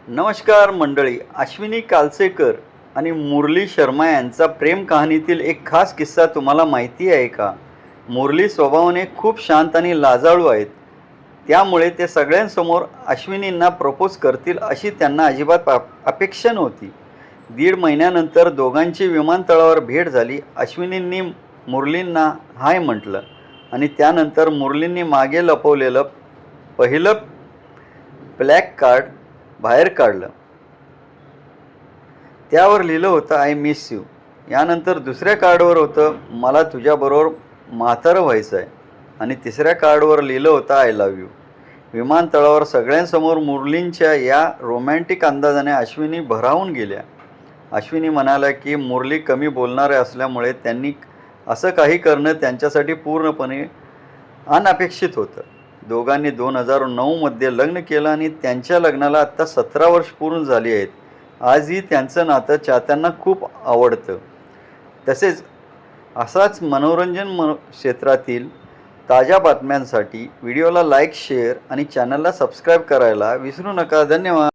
नमस्कार मंडळी. अश्विनी कालसेकर आणि मुरली शर्मा यांचा प्रेम कहाणीतील एक खास किस्सा तुम्हाला माहिती आहे का? मुरली स्वभावाने खूप शांत आणि लाजाळू आहेत. त्यामुळे ते सगळ्यांसमोर अश्विनींना प्रपोज करतील अशी त्यांना अजिबात अपेक्षा नव्हती. 1.5 महिन्यानंतर दोघांची विमानतळावर भेट झाली. अश्विनींनी मुरलींना हाय म्हटलं आणि त्यानंतर मुरलींनी मागे लपवलेलं पहिलं ब्लॅक कार्ड बाहेर काढलं. त्यावर लिहिलं होतं आय मिस यू. यानंतर दुसऱ्या कार्डवर होतं मला तुझ्याबरोबर म्हातारं व्हायचं आहे आणि तिसऱ्या कार्डवर लिहिलं होतं आय लव्ह यू. विमानतळावर सगळ्यांसमोर मुरलींच्या या रोमॅन्टिक अंदाजाने अश्विनी भरावून गेल्या. अश्विनी म्हणाल्या की मुरली कमी बोलणारे असल्यामुळे त्यांनी असं काही करणं त्यांच्यासाठी पूर्णपणे अनपेक्षित होतं. दोघांनी 2009मध्ये लग्न केलं आणि त्यांच्या लग्नाला आत्ता 17 वर्ष पूर्ण झाली आहेत. आजही त्यांचं नातं चाहत्यांना खूप आवडतं. तसेच असाच मनोरंजन क्षेत्रातील ताज्या बातम्यांसाठी व्हिडिओला लाईक, शेअर आणि चॅनलला सबस्क्राईब करायला विसरू नका. धन्यवाद.